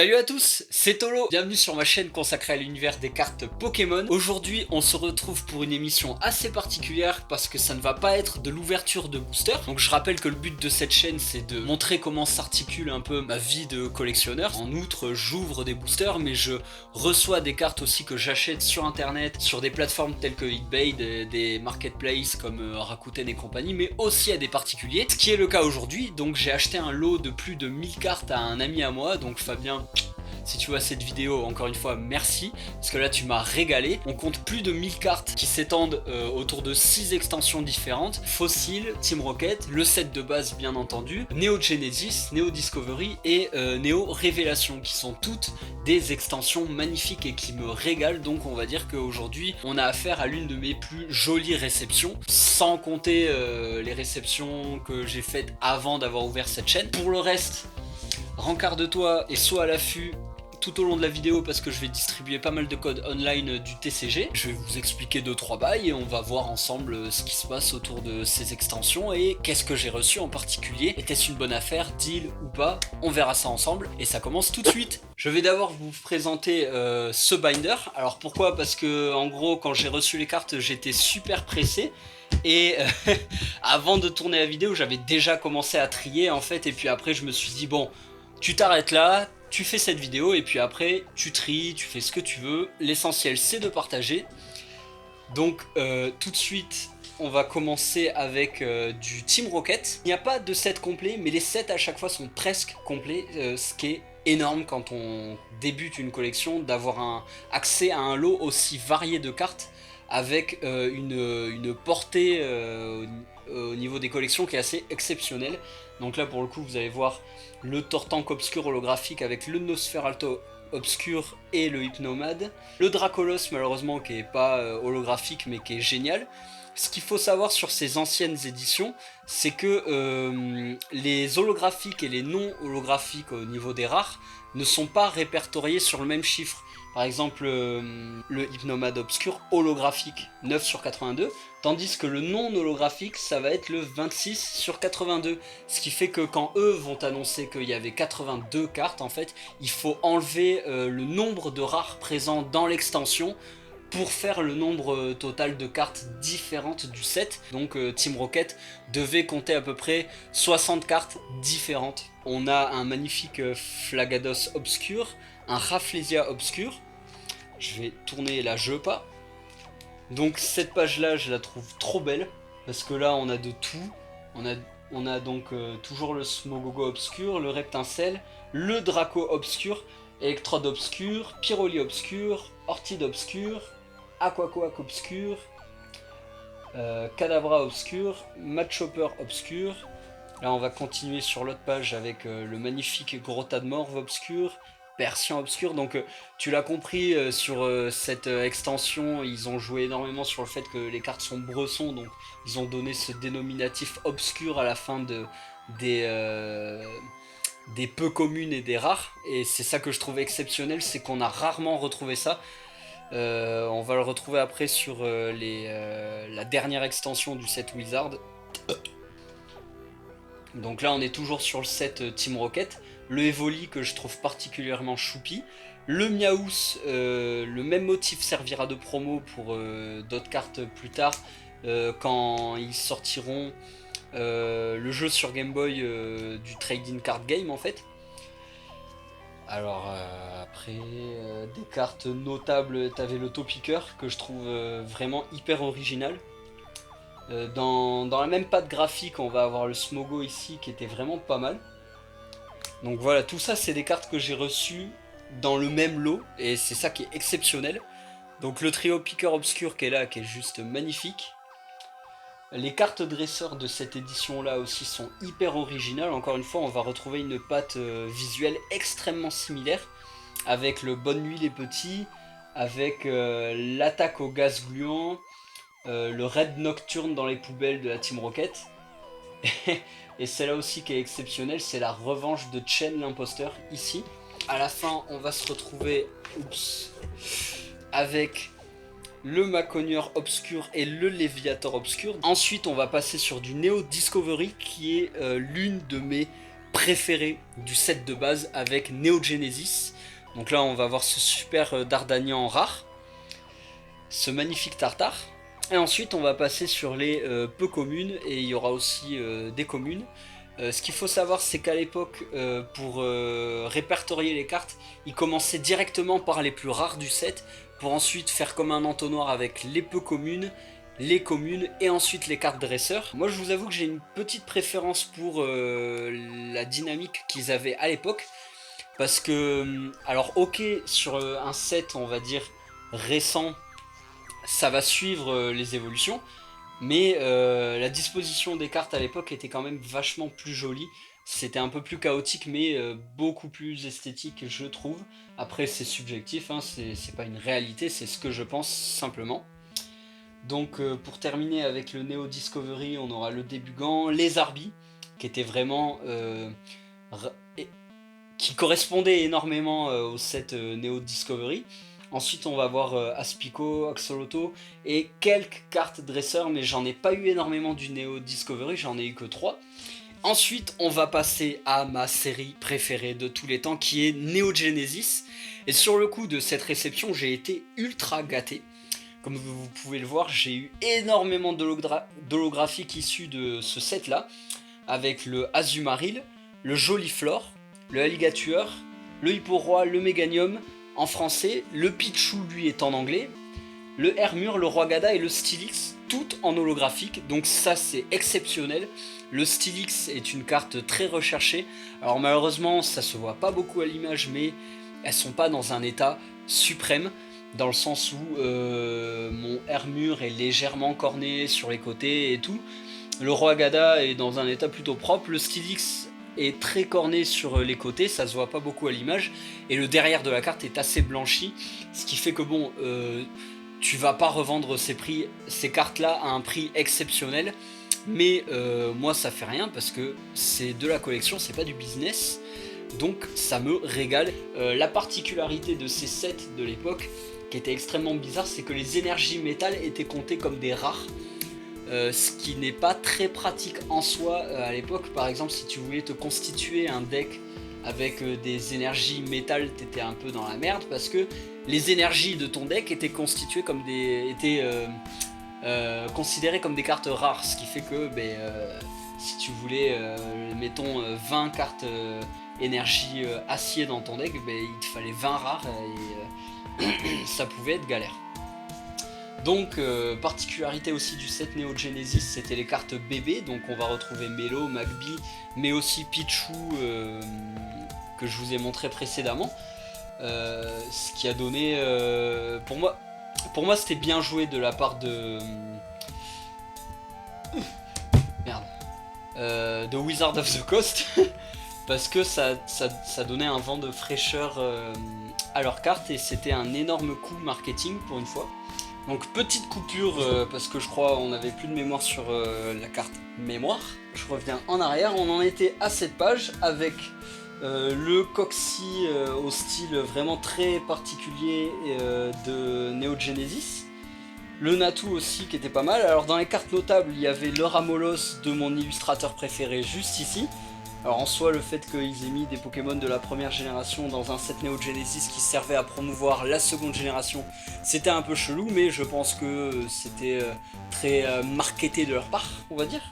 Salut à tous, c'est Tolo, bienvenue sur ma chaîne consacrée à l'univers des cartes Pokémon. Aujourd'hui on se retrouve pour une émission assez particulière parce que ça ne va pas être de l'ouverture de boosters. Donc je rappelle que le but de cette chaîne c'est de montrer comment s'articule un peu ma vie de collectionneur. En outre j'ouvre des boosters mais je reçois des cartes aussi que j'achète sur internet, sur des plateformes telles que eBay, des marketplaces comme Rakuten et compagnie, mais aussi à des particuliers. Ce qui est le cas aujourd'hui, donc j'ai acheté un lot de plus de 1000 cartes à un ami à moi, donc Fabien, si tu vois cette vidéo, encore une fois merci, parce que là tu m'as régalé. On compte plus de 1000 cartes qui s'étendent autour de 6 extensions différentes: Fossil, Team Rocket, le set de base bien entendu, Neo Genesis, Neo Discovery et Neo Révélation, qui sont toutes des extensions magnifiques et qui me régalent. Donc on va dire qu'aujourd'hui on a affaire à l'une de mes plus jolies réceptions, sans compter les réceptions que j'ai faites avant d'avoir ouvert cette chaîne. Pour le reste, rencarde-toi et sois à l'affût tout au long de la vidéo parce que je vais distribuer pas mal de codes online du TCG. Je vais vous expliquer 2-3 bails et on va voir ensemble ce qui se passe autour de ces extensions et qu'est-ce que j'ai reçu en particulier. Était-ce une bonne affaire, deal ou pas? On verra ça ensemble et ça commence tout de suite. Je vais d'abord vous présenter ce binder. Alors pourquoi? Parce que en gros quand j'ai reçu les cartes j'étais super pressé. Et avant de tourner la vidéo j'avais déjà commencé à trier en fait, et puis après je me suis dit bon, tu t'arrêtes là, tu fais cette vidéo et puis après tu tries, tu fais ce que tu veux, l'essentiel c'est de partager. Donc tout de suite on va commencer avec du Team Rocket. Il n'y a pas de set complet mais les sets à chaque fois sont presque complets, ce qui est énorme quand on débute une collection, d'avoir un accès à un lot aussi varié de cartes avec une portée au niveau des collections qui est assez exceptionnelle. Donc là pour le coup vous allez voir le Tortank obscur holographique avec le Nosferalto obscur et le Hypnomad, le Dracolos malheureusement qui est pas holographique mais qui est génial. Ce qu'il faut savoir sur ces anciennes éditions, c'est que les holographiques et les non holographiques au niveau des rares ne sont pas répertoriés sur le même chiffre. Par exemple, le Hypnomad obscur holographique 9 sur 82, tandis que le non holographique ça va être le 26 sur 82. Ce qui fait que quand eux vont annoncer qu'il y avait 82 cartes, en fait, il faut enlever le nombre de rares présents dans l'extension pour faire le nombre total de cartes différentes du set. Donc Team Rocket devait compter à peu près 60 cartes différentes. On a un magnifique Flagados obscur, un Rafflesia obscur. Je vais tourner la jeu pas. Donc cette page là je la trouve trop belle parce que là on a de tout. On a donc toujours le Smogogo obscur, le Reptincelle, le Draco obscur, Electrode obscur, Pyroli obscur, Orchid obscur, Aquacoac obscur, Kadabra obscur, Matchopper obscur. Là on va continuer sur l'autre page avec le magnifique Grotta de Morve obscur, Persian obscur. Donc tu l'as compris, sur cette extension ils ont joué énormément sur le fait que les cartes sont bressons, donc ils ont donné ce dénominatif obscur à la fin des peu communes et des rares, et c'est ça que je trouve exceptionnel, c'est qu'on a rarement retrouvé ça. On va le retrouver après sur la dernière extension du set Wizard. Donc là on est toujours sur le set Team Rocket, le Evoli que je trouve particulièrement choupi, le Miaous, le même motif servira de promo pour d'autres cartes plus tard, quand ils sortiront le jeu sur Game Boy du Trading Card Game en fait. Alors après des cartes notables, t'avais le Topiqueur que je trouve vraiment hyper original. Dans la même patte graphique on va avoir le Smogo ici qui était vraiment pas mal. Donc voilà, tout ça c'est des cartes que j'ai reçues dans le même lot et c'est ça qui est exceptionnel. Donc le trio Piqueur obscur qui est là, qui est juste magnifique. Les cartes dresseurs de cette édition là aussi sont hyper originales. Encore une fois on va retrouver une patte visuelle extrêmement similaire avec le Bonne nuit les petits, avec l'attaque au gaz gluant, le raid nocturne dans les poubelles de la Team Rocket. Et celle-là aussi qui est exceptionnelle, c'est la revanche de Chen l'imposteur ici. À la fin on va se retrouver avec le Maconieur obscur et le Léviator obscur. Ensuite on va passer sur du Neo Discovery qui est l'une de mes préféré du set de base avec Neo Genesis. Donc là on va voir ce super Dardanian rare, ce magnifique Tartare. Et ensuite on va passer sur les peu communes, et il y aura aussi des communes. Ce qu'il faut savoir, c'est qu'à l'époque, pour répertorier les cartes, ils commençaient directement par les plus rares du set, pour ensuite faire comme un entonnoir avec les peu communes, les communes et ensuite les cartes dresseurs. Moi je vous avoue que j'ai une petite préférence pour la dynamique qu'ils avaient à l'époque, parce que, alors ok, sur un set on va dire récent, ça va suivre les évolutions, mais la disposition des cartes à l'époque était quand même vachement plus jolie. C'était un peu plus chaotique, mais beaucoup plus esthétique, je trouve. Après, c'est subjectif, hein, c'est pas une réalité, c'est ce que je pense simplement. Donc, pour terminer avec le Neo Discovery, on aura le Débugant, les Arby, qui étaient vraiment. Qui correspondaient énormément au set Neo Discovery. Ensuite, on va voir Aspico, Axolotl et quelques cartes dresseurs, mais j'en ai pas eu énormément du Neo Discovery, j'en ai eu que 3. Ensuite, on va passer à ma série préférée de tous les temps, qui est Neo Genesis. Et sur le coup de cette réception, j'ai été ultra gâté. Comme vous pouvez le voir, j'ai eu énormément d'holographiques issus de ce set-là, avec le Azumarill, le Joliflor, le Alligator, le Hippo-Roi, le Méganium en français, le Pichu lui est en anglais, le Hermure, le Roi Gada et le Stylix, tout en holographique, donc ça c'est exceptionnel. Le Stylix est une carte très recherchée, alors malheureusement ça se voit pas beaucoup à l'image, mais elles sont pas dans un état suprême, dans le sens où mon Hermure est légèrement corné sur les côtés et tout, le Roi Gada est dans un état plutôt propre, le Stylix est très corné sur les côtés, ça se voit pas beaucoup à l'image, et le derrière de la carte est assez blanchi, ce qui fait que bon, tu vas pas revendre ces cartes là à un prix exceptionnel, mais moi ça fait rien parce que c'est de la collection, c'est pas du business, donc ça me régale. La particularité de ces sets de l'époque, qui était extrêmement bizarre, c'est que les énergies métal étaient comptées comme des rares. Ce qui n'est pas très pratique en soi à l'époque. Par exemple, si tu voulais te constituer un deck avec des énergies métal, t'étais un peu dans la merde, parce que les énergies de ton deck étaient constituées comme considérées comme des cartes rares, ce qui fait que si tu voulais mettons 20 cartes énergie acier dans ton deck, il te fallait 20 rares et ça pouvait être galère. Donc, particularité aussi du set Neo Genesis, c'était les cartes bébés, donc on va retrouver Melo, Magby, mais aussi Pichu, que je vous ai montré précédemment. Ce qui a donné, pour moi c'était bien joué de la part de... de Wizard of the Coast, parce que ça donnait un vent de fraîcheur à leurs cartes, et c'était un énorme coup marketing pour une fois. Donc petite coupure parce que je crois on n'avait plus de mémoire sur la carte mémoire. Je reviens en arrière, on en était à cette page avec le Coxy au style vraiment très particulier de Neo Genesis. Le Natu aussi qui était pas mal. Alors dans les cartes notables il y avait le Ramolos de mon illustrateur préféré juste ici. Alors en soi, le fait qu'ils aient mis des Pokémon de la première génération dans un set Neo Genesis qui servait à promouvoir la seconde génération, c'était un peu chelou, mais je pense que c'était très marketé de leur part, on va dire.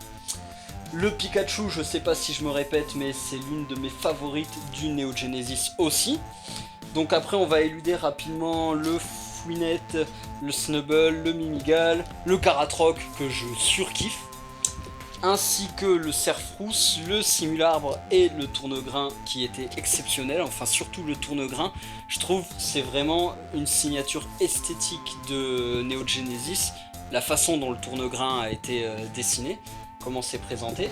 Le Pikachu, je sais pas si je me répète, mais c'est l'une de mes favorites du Neo Genesis aussi. Donc après, on va éluder rapidement le Fouinette, le Snubbull, le Mimigal, le Caratroc que je surkiffe, ainsi que le Cerfrousse, le Simularbre et le Tournegrain qui était exceptionnel, enfin surtout le Tournegrain, je trouve c'est vraiment une signature esthétique de Neo Genesis, la façon dont le Tournegrain a été dessiné, comment c'est présenté.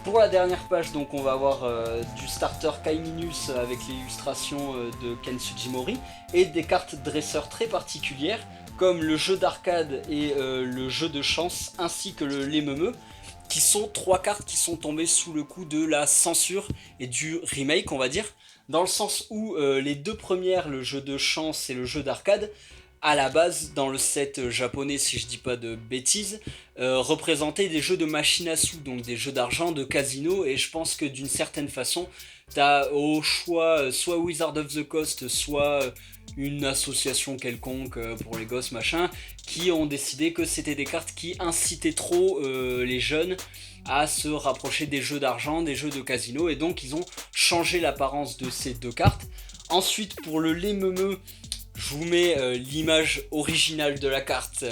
Pour la dernière page, donc on va avoir du starter Kaiminus avec l'illustration de Ken Sugimori et des cartes dresseurs très particulières comme le jeu d'arcade et le jeu de chance ainsi que le Lememeu, qui sont 3 cartes qui sont tombées sous le coup de la censure et du remake, on va dire, dans le sens où les deux premières, le jeu de chance et le jeu d'arcade, à la base, dans le set japonais, si je dis pas de bêtises, représentaient des jeux de machine à sous, donc des jeux d'argent, de casino, et je pense que d'une certaine façon, t'as au choix soit Wizard of the Coast, soit une association quelconque pour les gosses, machin, qui ont décidé que c'était des cartes qui incitaient trop les jeunes à se rapprocher des jeux d'argent, des jeux de casino, et donc ils ont changé l'apparence de ces deux cartes. Ensuite, pour le lait meumeux, je vous mets l'image originale de la carte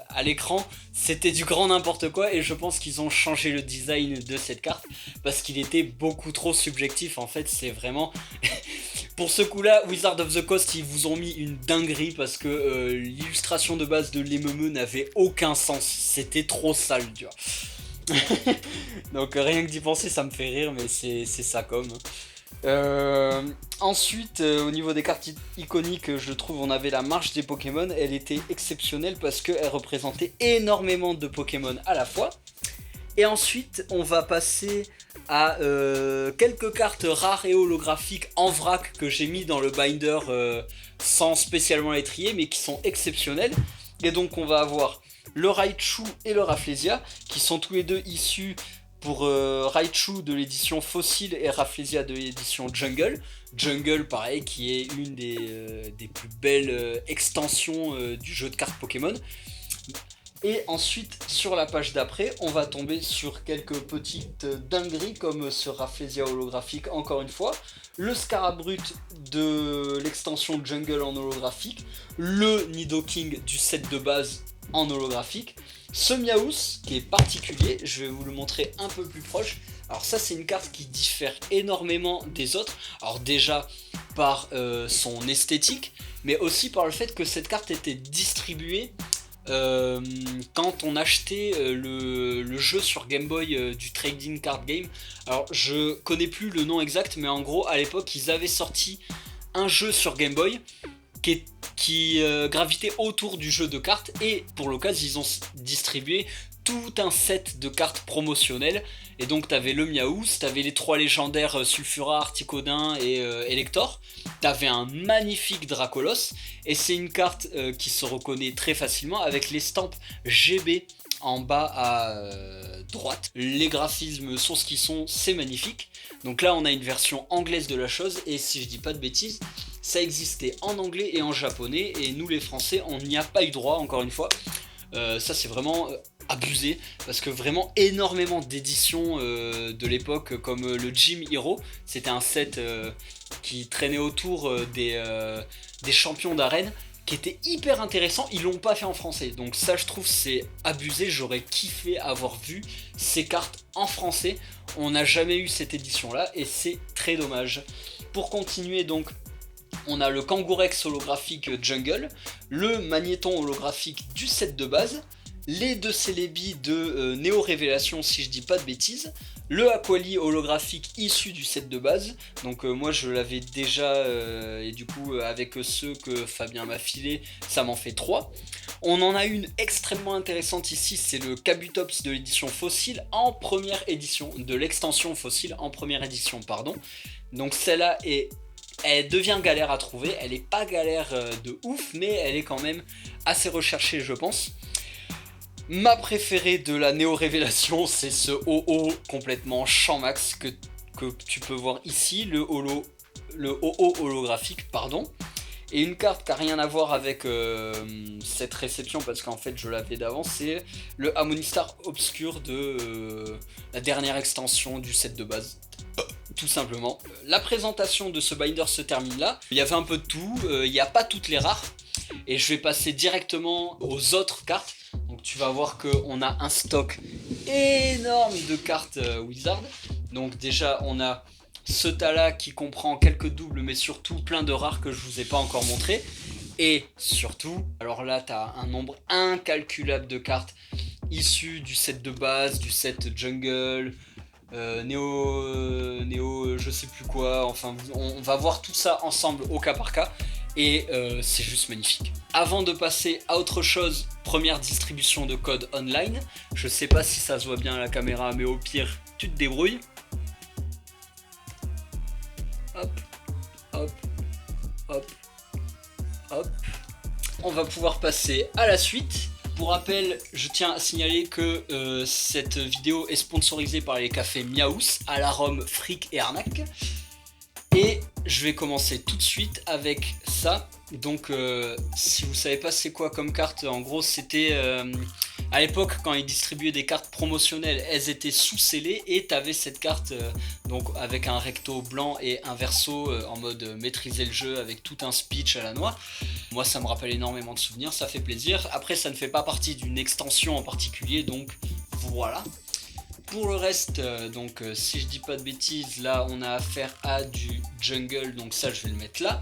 à l'écran. C'était du grand n'importe quoi et je pense qu'ils ont changé le design de cette carte parce qu'il était beaucoup trop subjectif. En fait, c'est vraiment... Pour ce coup-là, Wizard of the Coast, ils vous ont mis une dinguerie parce que l'illustration de base de l'Ememe n'avait aucun sens. C'était trop sale, tu vois. Donc rien que d'y penser, ça me fait rire, mais c'est ça comme... Ensuite, au niveau des cartes iconiques, je trouve on avait la marche des Pokémon. Elle était exceptionnelle parce qu'elle représentait énormément de Pokémon à la fois. Et ensuite, on va passer à quelques cartes rares et holographiques en vrac que j'ai mis dans le binder sans spécialement les trier, mais qui sont exceptionnelles. Et donc, on va avoir le Raichu et le Rafflesia, qui sont tous les deux issus pour Raichu de l'édition Fossil et Rafflesia de l'édition Jungle. Jungle, pareil, qui est une des plus belles extensions du jeu de cartes Pokémon. Et ensuite, sur la page d'après, on va tomber sur quelques petites dingueries comme ce Rafflesia holographique, encore une fois. Le Scarabrut de l'extension Jungle en holographique. Le Nidoking du set de base en holographique. Ce Miaous qui est particulier, je vais vous le montrer un peu plus proche. Alors ça, c'est une carte qui diffère énormément des autres. Alors déjà par son esthétique, mais aussi par le fait que cette carte était distribuée quand on achetait le jeu sur Game Boy du Trading Card Game. Alors je connais plus le nom exact, mais en gros à l'époque ils avaient sorti un jeu sur Game Boy qui gravitait autour du jeu de cartes, et pour l'occasion ils ont distribué tout un set de cartes promotionnelles. Et donc t'avais le Miaous, t'avais les 3 légendaires Sulfura, Articodin et Elector, t'avais un magnifique Dracolos, et c'est une carte qui se reconnaît très facilement avec l'estampe GB en bas à droite. Les graphismes sont ce qu'ils sont, c'est magnifique. Donc là on a une version anglaise de la chose, et si je dis pas de bêtises, ça existait en anglais et en japonais, et nous les français on n'y a pas eu droit, encore une fois. Ça c'est vraiment abusé, parce que vraiment énormément d'éditions de l'époque, comme le Gym Hero, c'était un set qui traînait autour des champions d'arène, qui était hyper intéressant. Ils l'ont pas fait en français, donc ça je trouve c'est abusé. J'aurais kiffé avoir vu ces cartes en français, on n'a jamais eu cette édition là et c'est très dommage. Pour continuer, donc on a le Kangourex holographique Jungle, le Magnéton holographique du set de base, les deux Celebi de Néo Révélation si je dis pas de bêtises, le Aquali holographique issu du set de base, donc moi je l'avais déjà et du coup avec ceux que Fabien m'a filé ça m'en fait 3. On en a une extrêmement intéressante ici, c'est le Kabutops de l'édition Fossile en première édition, de l'extension Fossile en première édition pardon. Donc celle-là elle devient galère à trouver, elle est pas galère de ouf, mais elle est quand même assez recherchée je pense. Ma préférée de la Néo Révélation, c'est ce OO complètement champ max que tu peux voir ici, le OO holographique, pardon. Et une carte qui n'a rien à voir avec cette réception, parce qu'en fait je l'avais d'avant, c'est le Harmonistar Obscur de la dernière extension du set de base. Tout simplement. La présentation de ce binder se termine là. Il y avait un peu de tout, il n'y a pas toutes les rares. Et je vais passer directement aux autres cartes. Donc tu vas voir qu'on a un stock énorme de cartes Wizard. Donc déjà on a ce tas-là qui comprend quelques doubles, mais surtout plein de rares que je vous ai pas encore montré. Et surtout, alors là tu as un nombre incalculable de cartes issues du set de base, du set Jungle, Néo, je sais plus quoi, enfin on va voir tout ça ensemble au cas par cas. Et c'est juste magnifique. Avant de passer à autre chose, première distribution de code online. Je sais pas si ça se voit bien à la caméra, mais au pire, tu te débrouilles. Hop, hop, hop, hop. on va pouvoir passer à la suite. Pour rappel, je tiens à signaler que cette vidéo est sponsorisée par les cafés Miaous, à l'arôme fric et arnaque. Et je vais commencer tout de suite avec ça. Donc si vous savez pas c'est quoi comme carte, en gros c'était à l'époque quand ils distribuaient des cartes promotionnelles, elles étaient sous-scellées et t'avais cette carte donc avec un recto blanc et un verso en mode maîtriser le jeu avec tout un speech à la noix. Moi ça me rappelle énormément de souvenirs, ça fait plaisir. Après ça ne fait pas partie d'une extension en particulier, donc voilà. Pour le reste, donc si je dis pas de bêtises, là on a affaire à du jungle, donc ça je vais le mettre là.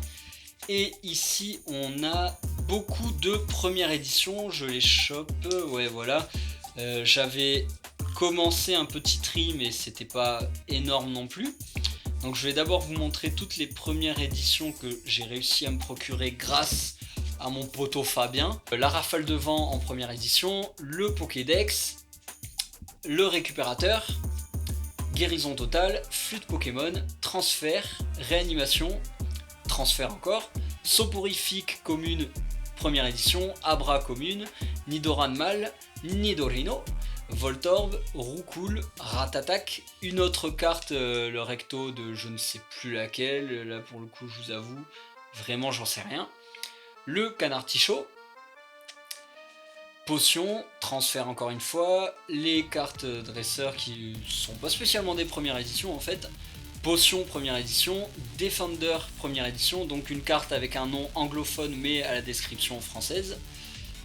Et ici on a beaucoup de première édition, je les chope, ouais voilà. J'avais commencé un petit tri mais c'était pas énorme non plus. Donc je vais d'abord vous montrer toutes les premières éditions que j'ai réussi à me procurer grâce à mon poteau Fabien. La rafale de vent en première édition, le Pokédex, le récupérateur, guérison totale, flûte Pokémon, transfert, réanimation, transfert encore, soporifique commune première édition, Abra commune, Nidoran mâle, Nidorino, Voltorb, Roucoule, Ratatak, une autre carte, le recto de je ne sais plus laquelle, là pour le coup je vous avoue, vraiment j'en sais rien, le Canartichaud, potion, transfert encore une fois, les cartes dresseurs qui sont pas spécialement des premières éditions en fait, potion première édition, Defender première édition, donc une carte avec un nom anglophone mais à la description française,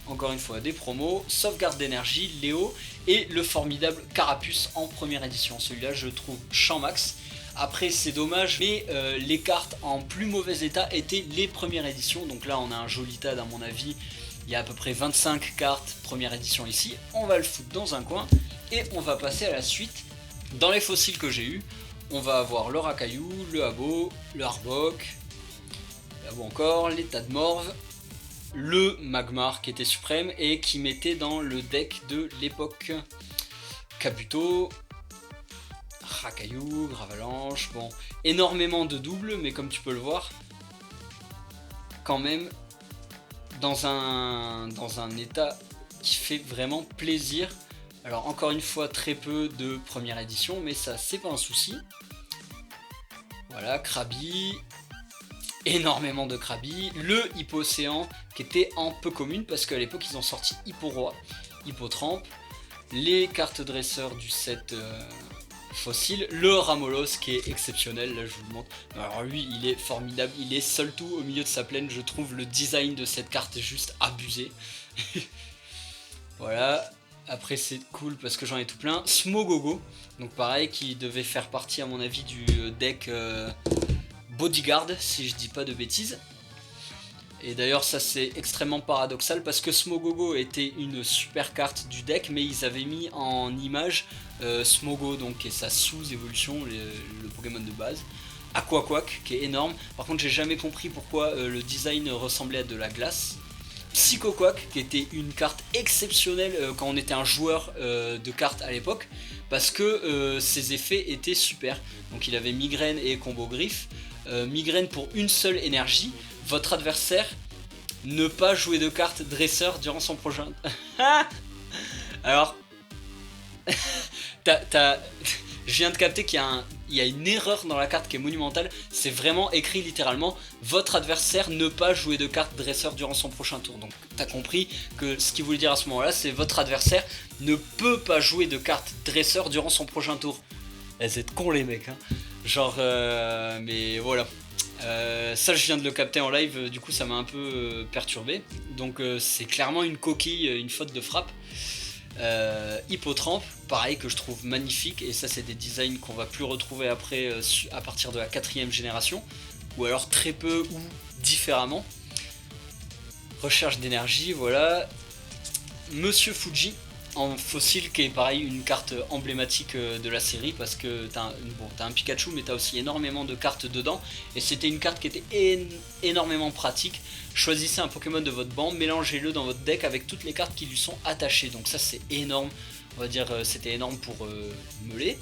encore une fois des promos, sauvegarde d'énergie, Léo et le formidable Carapuce en première édition, celui-là je le trouve champ max. Après c'est dommage mais les cartes en plus mauvais état étaient les premières éditions, donc là on a un joli tas à mon avis. Il y a à peu près 25 cartes première édition ici, on va le foutre dans un coin et on va passer à la suite. Dans les fossiles que j'ai eu, on va avoir le Racaillou, le Habbo, le Arbok, encore les Tadmorve, le Magmar qui était suprême et qui mettait dans le deck de l'époque. Kabuto, Racaillou, Gravalanche, bon, énormément de doubles mais comme tu peux le voir, quand même dans un état qui fait vraiment plaisir. Alors encore une fois très peu de première édition mais ça c'est pas un souci. Voilà, Krabi, énormément de Krabi, le Hippo-Océan qui était en peu commune parce qu'à l'époque ils ont sorti Hippo-Roi, Hippo-Trampe, les cartes dresseurs du set fossile, le Ramolos qui est exceptionnel, là je vous le montre. Alors lui il est formidable, il est seul tout au milieu de sa plaine, je trouve le design de cette carte juste abusé. Voilà, après c'est cool parce que j'en ai tout plein. Smogogo, donc pareil qui devait faire partie à mon avis du deck Bodyguard si je dis pas de bêtises. Et d'ailleurs ça c'est extrêmement paradoxal parce que Smogogo était une super carte du deck mais ils avaient mis en image Smogo donc et sa sous-évolution, le Pokémon de base. Aquaquack qui est énorme, par contre j'ai jamais compris pourquoi le design ressemblait à de la glace. Psychoquack qui était une carte exceptionnelle quand on était un joueur de cartes à l'époque parce que ses effets étaient super. Donc il avait migraine et combo griffe. Migraine pour une seule énergie, votre adversaire ne pas jouer de carte dresseur durant son prochain... Alors, je viens de capter qu'il y a une erreur dans la carte qui est monumentale, c'est vraiment écrit littéralement votre adversaire ne pas jouer de carte dresseur durant son prochain tour. Donc t'as compris que ce qu'il voulait dire à ce moment là c'est votre adversaire ne peut pas jouer de carte dresseur durant son prochain tour. Vous êtes cons les mecs hein. Genre mais voilà. Ça je viens de le capter en live, du coup ça m'a un peu perturbé. Donc c'est clairement une coquille, une faute de frappe. Hippotrampe, pareil que je trouve magnifique, et ça c'est des designs qu'on va plus retrouver après à partir de la 4ème génération, ou alors très peu ou différemment. Recherche d'énergie, voilà. Monsieur Fuji en fossile qui est pareil une carte emblématique de la série parce que t'as un Pikachu mais t'as aussi énormément de cartes dedans et c'était une carte qui était énormément pratique. Choisissez un Pokémon de votre banc, mélangez-le dans votre deck avec toutes les cartes qui lui sont attachées, donc ça c'est énorme, on va dire c'était énorme pour Melee.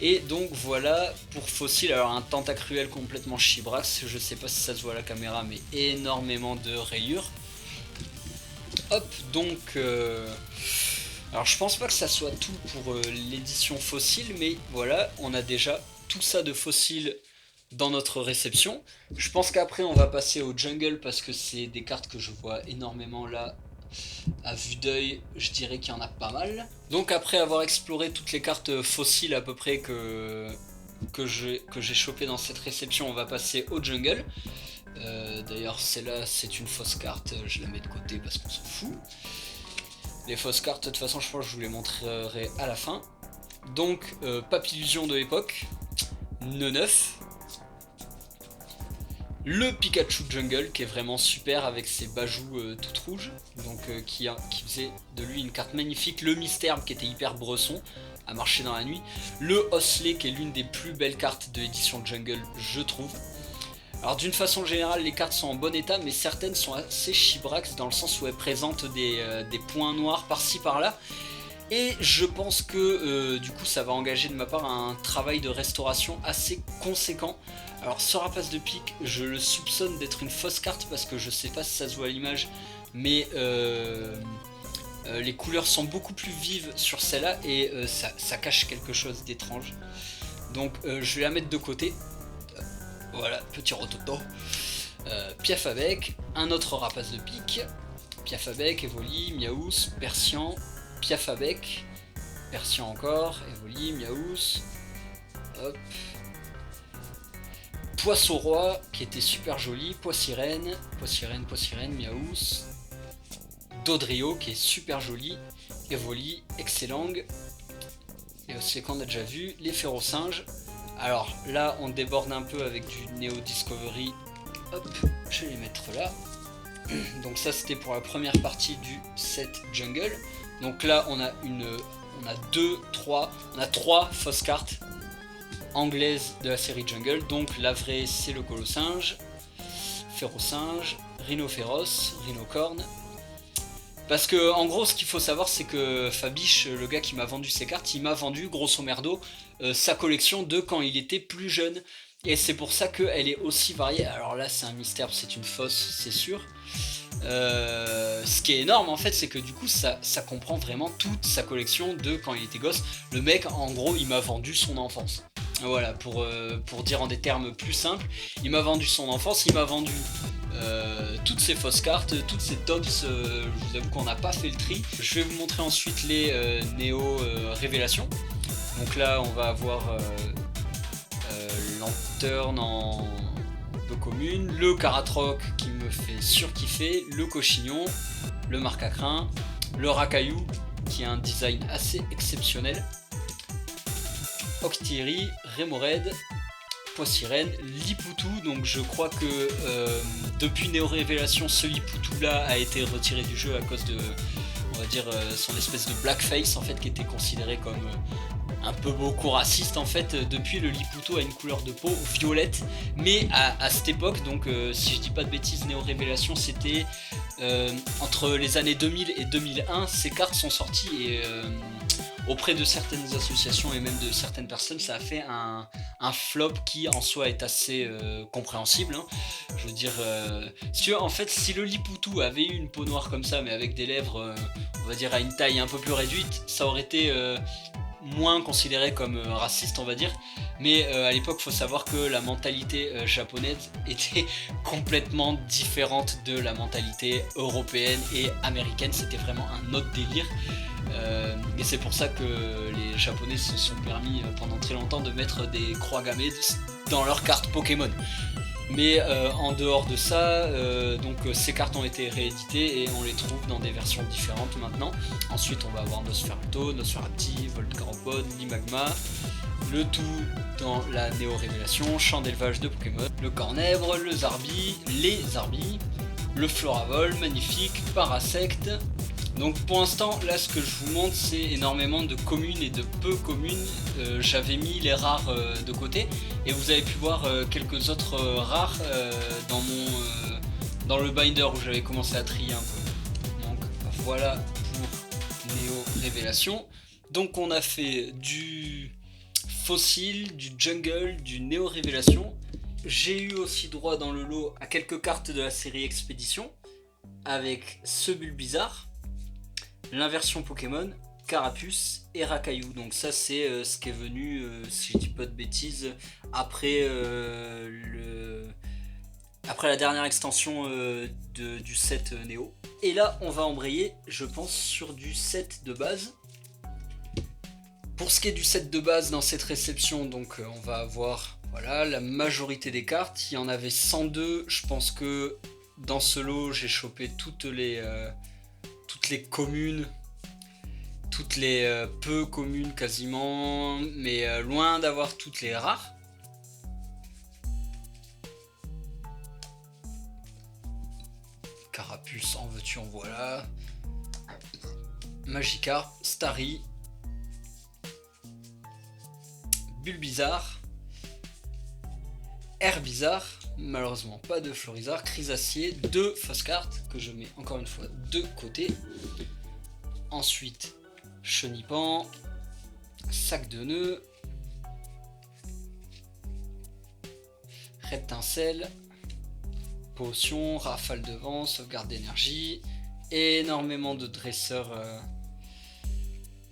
Et donc voilà pour fossile, alors un Tentacruel complètement chibrax, je sais pas si ça se voit à la caméra mais énormément de rayures. Hop, donc... alors je pense pas que ça soit tout pour l'édition fossile, mais voilà, on a déjà tout ça de fossile dans notre réception. Je pense qu'après on va passer au jungle parce que c'est des cartes que je vois énormément là. À vue d'œil, je dirais qu'il y en a pas mal. Donc après avoir exploré toutes les cartes fossiles à peu près que j'ai chopé dans cette réception, on va passer au jungle. D'ailleurs celle-là c'est une fausse carte, je la mets de côté parce qu'on s'en fout. Les fausses cartes, de toute façon, je pense que je vous les montrerai à la fin. Donc, Papillusion de l'époque, neuf. Le Pikachu Jungle, qui est vraiment super avec ses bajoux toutes rouges. Donc, qui faisait de lui une carte magnifique. Le Mystère, qui était hyper bresson, à marcher dans la nuit. Le Hosley, qui est l'une des plus belles cartes de l'édition Jungle, je trouve. Alors d'une façon générale les cartes sont en bon état mais certaines sont assez chibrax dans le sens où elles présentent des points noirs par-ci par-là et je pense que du coup ça va engager de ma part un travail de restauration assez conséquent. Alors ce rapace de pique je le soupçonne d'être une fausse carte parce que je sais pas si ça se voit à l'image mais les couleurs sont beaucoup plus vives sur celle-là et ça cache quelque chose d'étrange. Donc je vais la mettre de côté. Voilà, petit rototo. Piaf avec, un autre rapace de pique. Piaf avec, Evoli, Miaous, Persian, Piaf avec, Persian encore, Evoli, Miaous. Hop. Poisson roi, qui était super joli. Poissirène, Miaous. Dodrio, qui est super joli. Evoli, excellent. Et aussi qu'on a déjà vu, les Férocinges. Alors là on déborde un peu avec du Neo Discovery. Hop, je vais les mettre là. Donc ça c'était pour la première partie du set Jungle. Donc là on a trois fausses cartes anglaises de la série Jungle. Donc la vraie c'est le Colossinge, Férocinge, Rhino Féroce, Rhino Corne. Parce que en gros ce qu'il faut savoir c'est que Fabiche, le gars qui m'a vendu ces cartes, il m'a vendu grosso merdo sa collection de quand il était plus jeune. Et c'est pour ça qu'elle est aussi variée. Alors là c'est un mystère, c'est une fausse, c'est sûr. Ce qui est énorme en fait c'est que du coup ça comprend vraiment toute sa collection de quand il était gosse. Le mec en gros il m'a vendu son enfance. Voilà, pour dire en des termes plus simples, il m'a vendu son enfance, il m'a vendu toutes ces fausses cartes, toutes ces tops, je vous avoue qu'on n'a pas fait le tri. Je vais vous montrer ensuite les Néo révélations. Donc là on va avoir Lanterne en peu commune, le Caratroc qui me fait surkiffer, le Cochignon, le Marcacrin, le Racaillou qui a un design assez exceptionnel, Octillerie, Rémored, Poissirène, Lipoutou. Donc je crois que depuis Néo Révélation ce Lipoutou là a été retiré du jeu à cause de, on va dire, son espèce de blackface en fait qui était considéré comme un peu beaucoup raciste en fait. Depuis le Lipoutou a une couleur de peau violette, mais à cette époque, donc si je dis pas de bêtises, Néo Révélation c'était entre les années 2000 et 2001, ces cartes sont sorties et auprès de certaines associations et même de certaines personnes ça a fait un flop qui en soi est assez compréhensible, hein. Je veux dire, en fait si le Lipoutou avait eu une peau noire comme ça mais avec des lèvres on va dire à une taille un peu plus réduite, ça aurait été moins considéré comme raciste on va dire, mais à l'époque faut savoir que la mentalité japonaise était complètement différente de la mentalité européenne et américaine, c'était vraiment un autre délire. Et c'est pour ça que les japonais se sont permis pendant très longtemps de mettre des croix gammées dans leurs cartes Pokémon. Mais en dehors de ça, donc ces cartes ont été rééditées et on les trouve dans des versions différentes maintenant. Ensuite on va avoir Nosferatu, Nosferati, Volcaropod, Limagma, le tout dans la Néo Révélation, champ d'élevage de Pokémon, le Cornèvre, le Zarbi, les Zarbi, le Floravol, magnifique, Parasect. Donc pour l'instant là ce que je vous montre c'est énormément de communes et de peu communes. J'avais mis les rares de côté et vous avez pu voir quelques autres rares dans le binder où j'avais commencé à trier un peu. Donc voilà pour Néo Révélation. Donc on a fait du fossile, du jungle, du Néo Révélation. J'ai eu aussi droit dans le lot à quelques cartes de la série Expédition. avec ce Bulbizarre, l'inversion Pokémon, Carapuce et Rakaillou. Donc ça c'est ce qui est venu, si je dis pas de bêtises, après la dernière extension du set Néo. Et là on va embrayer, je pense, sur du set de base. Pour ce qui est du set de base dans cette réception, donc on va avoir voilà, la majorité des cartes. Il y en avait 102, je pense que dans ce lot j'ai chopé toutes les communes, toutes les peu communes quasiment, mais loin d'avoir toutes les rares. Carapuce, en veux-tu en voilà. Magikarp, Starry, Bulbizarre, Herbizarre, malheureusement pas de Florizarre, Chrysacier, 2 fausses cartes que je mets encore une fois de côté. Ensuite, Chenipan, Sac de nœuds, Rétincelle, Potion, Rafale de vent, Sauvegarde d'énergie, énormément de dresseurs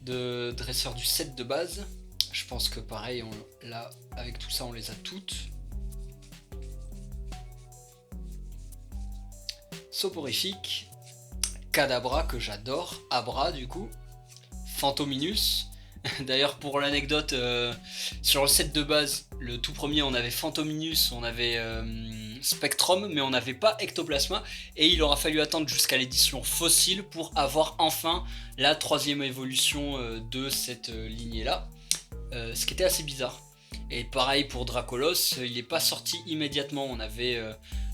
du set de base. Je pense que pareil, là avec tout ça on les a toutes. Soporifique, Kadabra que j'adore, Abra du coup, Fantominus. D'ailleurs pour l'anecdote, sur le set de base, le tout premier on avait Fantominus, on avait Spectrum, mais on n'avait pas Ectoplasma, et il aura fallu attendre jusqu'à l'édition Fossile pour avoir enfin la 3e évolution de cette lignée là, ce qui était assez bizarre. Et pareil pour Dracolos, il n'est pas sorti immédiatement, on avait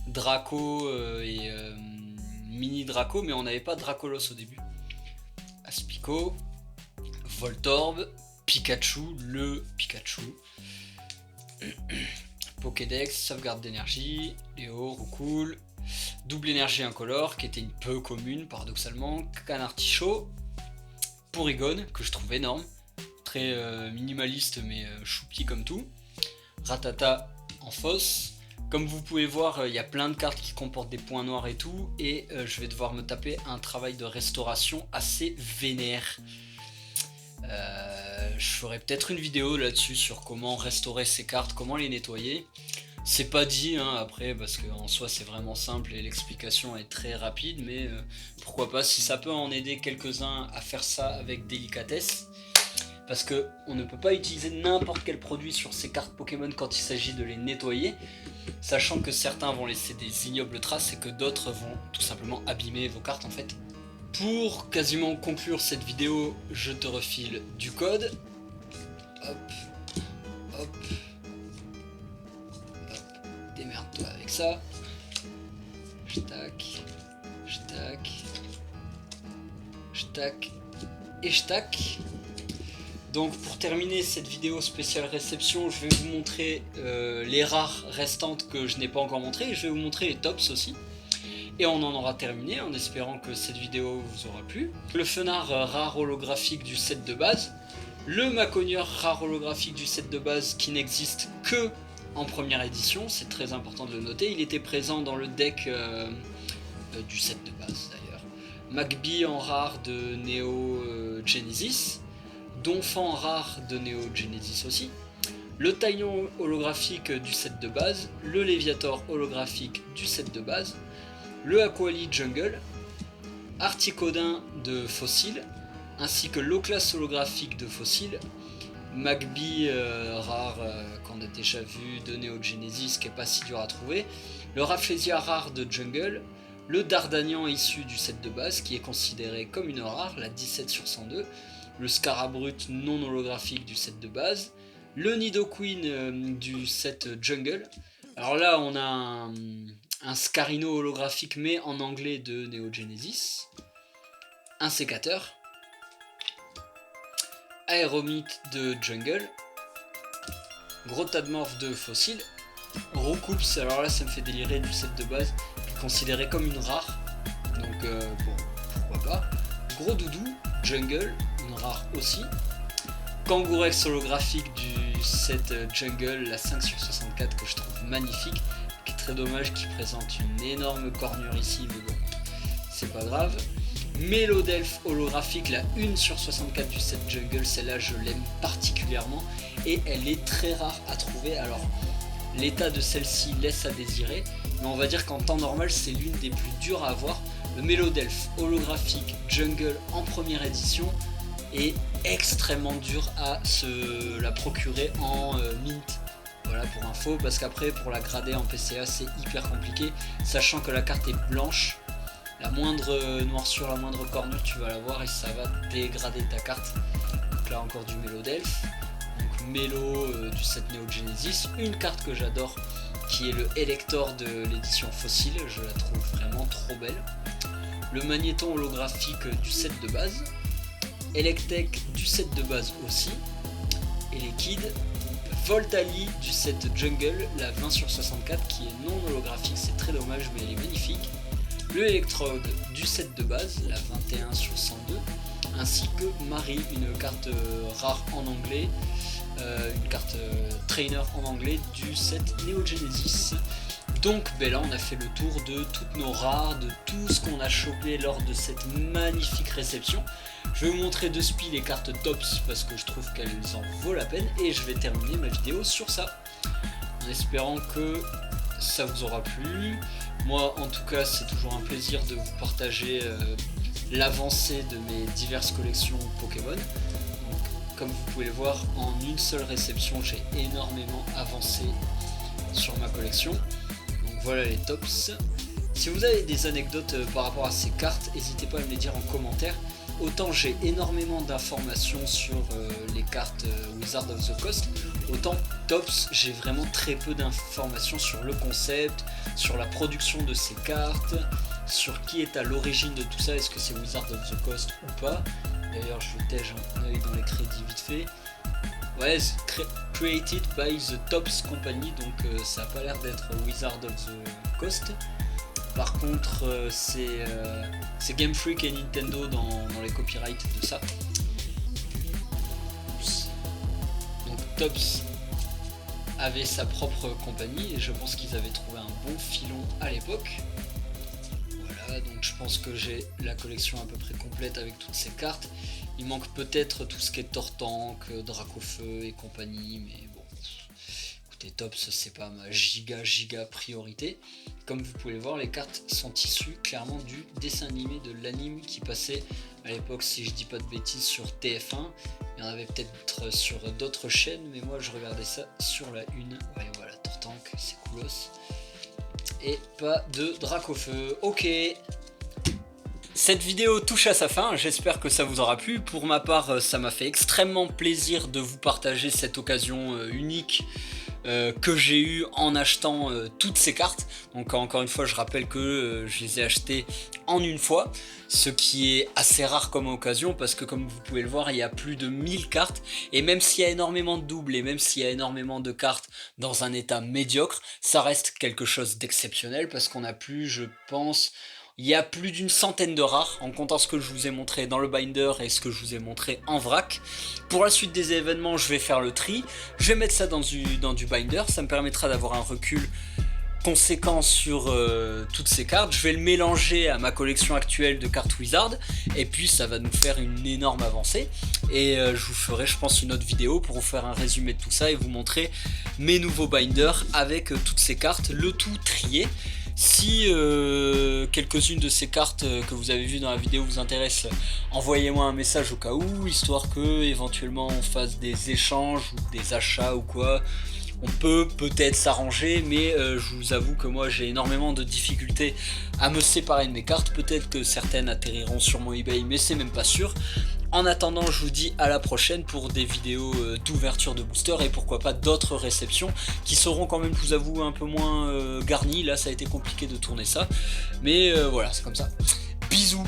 Draco et Mini Draco, mais on n'avait pas Dracolos au début. Aspico, Voltorb, Pikachu, le Pikachu, Pokédex, Sauvegarde d'énergie, Léo, Roucoule, Double énergie incolore, qui était une peu commune paradoxalement, Canartichaud, Porygon, que je trouve énorme, très minimaliste mais choupi comme tout, Ratata en fosse. Comme vous pouvez voir, il y a plein de cartes qui comportent des points noirs et tout, et je vais devoir me taper un travail de restauration assez vénère. Je ferai peut-être une vidéo là-dessus sur comment restaurer ces cartes, comment les nettoyer. C'est pas dit hein, après, parce qu'en soi c'est vraiment simple et l'explication est très rapide, mais pourquoi pas, si ça peut en aider quelques-uns à faire ça avec délicatesse. Parce que on ne peut pas utiliser n'importe quel produit sur ces cartes Pokémon quand il s'agit de les nettoyer, sachant que certains vont laisser des ignobles traces et que d'autres vont tout simplement abîmer vos cartes en fait. Pour quasiment conclure cette vidéo, je te refile du code. Hop, hop, hop. Démerde-toi avec ça. J'tac, j'tac, j'tac et j'tac. Donc pour terminer cette vidéo spéciale réception, je vais vous montrer les rares restantes que je n'ai pas encore montrées, et je vais vous montrer les tops aussi. Et on en aura terminé en espérant que cette vidéo vous aura plu. Le Fenard rare holographique du set de base, le Maconieur rare holographique du set de base qui n'existe que en première édition, c'est très important de le noter, il était présent dans le deck du set de base d'ailleurs. Magby en rare de Neo Genesis, Donphan rare de Neo Genesis aussi, le Taillon holographique du set de base, le Léviator holographique du set de base, le Aquali Jungle, Articodin de Fossile, ainsi que l'Oclas holographique de Fossile, Magby rare qu'on a déjà vu de Neo Genesis qui est pas si dur à trouver, le Rafflesia rare de Jungle, le Dardanian issu du set de base qui est considéré comme une rare, la 17 sur 102, le Scarabrut non holographique du set de base, le Nidoqueen du set Jungle. Alors là on a un Scarino holographique mais en anglais de Neo Genesis, un sécateur, Aéromite de Jungle, gros tas de morph de Fossile, Roucoups, alors là ça me fait délirer du set de base, qui est considéré comme une rare, donc bon, pourquoi pas, Gros Doudou, Jungle, une rare aussi, Kangourex holographique du set Jungle, la 5 sur 64 que je trouve magnifique, qui est très dommage, qui présente une énorme cornure ici, mais bon, c'est pas grave. Mélodelph holographique, la 1 sur 64 du set Jungle, celle-là je l'aime particulièrement et elle est très rare à trouver. Alors l'état de celle-ci laisse à désirer, mais on va dire qu'en temps normal c'est l'une des plus dures à avoir. Le Mélodelph holographique Jungle en première édition est extrêmement dur à se la procurer en mint. Voilà pour info, parce qu'après pour la grader en PCA c'est hyper compliqué, sachant que la carte est blanche. La moindre noirceur, la moindre cornure, tu vas la voir et ça va dégrader ta carte. Donc là encore du Mélodelph. Donc Mélo du set Neo Genesis. Une carte que j'adore qui est le Elector de l'édition Fossile. Je la trouve vraiment trop belle. Le Magnéton holographique du set de base. Electek du set de base aussi. Et les Kids. Voltali du set Jungle, la 20 sur 64 qui est non holographique. C'est très dommage mais elle est magnifique. Le Electrode du set de base, la 21 sur 102, ainsi que Marie, une carte rare en anglais, une carte trainer en anglais du set Neo Genesis. Donc ben là on a fait le tour de toutes nos rares, de tout ce qu'on a chopé lors de cette magnifique réception. Je vais vous montrer de spi les cartes tops parce que je trouve qu'elles en vaut la peine et je vais terminer ma vidéo sur ça. En espérant que ça vous aura plu. Moi en tout cas c'est toujours un plaisir de vous partager l'avancée de mes diverses collections Pokémon. Donc, comme vous pouvez le voir, en une seule réception j'ai énormément avancé sur ma collection. Donc voilà les tops. Si vous avez des anecdotes par rapport à ces cartes, n'hésitez pas à me les dire en commentaire. Autant j'ai énormément d'informations sur les cartes Wizard of the Coast, autant Tops j'ai vraiment très peu d'informations sur le concept, sur la production de ces cartes, sur qui est à l'origine de tout ça, est-ce que c'est Wizard of the Coast ou pas. D'ailleurs je vais tège un œil dans les crédits vite fait. Ouais, created by the Tops Company, donc ça n'a pas l'air d'être Wizard of the Coast. Par contre, c'est Game Freak et Nintendo dans les copyrights de ça. Donc Tops avait sa propre compagnie et je pense qu'ils avaient trouvé un bon filon à l'époque. Voilà, donc je pense que j'ai la collection à peu près complète avec toutes ces cartes. Il manque peut-être tout ce qui est Tortank, Dracofeu et compagnie, mais bon. Tops c'est pas ma giga priorité. Comme vous pouvez le voir, les cartes sont issues clairement du dessin animé de l'anime qui passait à l'époque, si je dis pas de bêtises, sur TF1. Il y en avait peut-être sur d'autres chaînes, mais moi je regardais ça sur la une. Ouais voilà, Tortank, c'est coolos. Et pas de Dracofeu. Ok. Cette vidéo touche à sa fin, j'espère que ça vous aura plu. Pour ma part, ça m'a fait extrêmement plaisir de vous partager cette occasion unique que j'ai eu en achetant toutes ces cartes. Donc encore une fois je rappelle que je les ai achetées en une fois, ce qui est assez rare comme occasion parce que comme vous pouvez le voir il y a plus de 1000 cartes et même s'il y a énormément de doubles et même s'il y a énormément de cartes dans un état médiocre, ça reste quelque chose d'exceptionnel parce qu'on a plus, je pense, il y a plus d'une centaine de rares, en comptant ce que je vous ai montré dans le binder et ce que je vous ai montré en vrac. Pour la suite des événements, je vais faire le tri, je vais mettre ça dans du binder, ça me permettra d'avoir un recul conséquent sur toutes ces cartes. Je vais le mélanger à ma collection actuelle de cartes Wizard, et puis ça va nous faire une énorme avancée. Et je vous ferai, je pense, une autre vidéo pour vous faire un résumé de tout ça et vous montrer mes nouveaux binders avec toutes ces cartes, le tout trié. Si quelques-unes de ces cartes que vous avez vues dans la vidéo vous intéressent, envoyez-moi un message au cas où, histoire que éventuellement on fasse des échanges ou des achats ou quoi. On peut peut-être s'arranger, mais je vous avoue que moi j'ai énormément de difficultés à me séparer de mes cartes. Peut-être que certaines atterriront sur mon eBay, mais c'est même pas sûr. En attendant, je vous dis à la prochaine pour des vidéos d'ouverture de booster et pourquoi pas d'autres réceptions qui seront quand même, je vous avoue, un peu moins garnies. Là, ça a été compliqué de tourner ça, mais voilà, c'est comme ça. Bisous.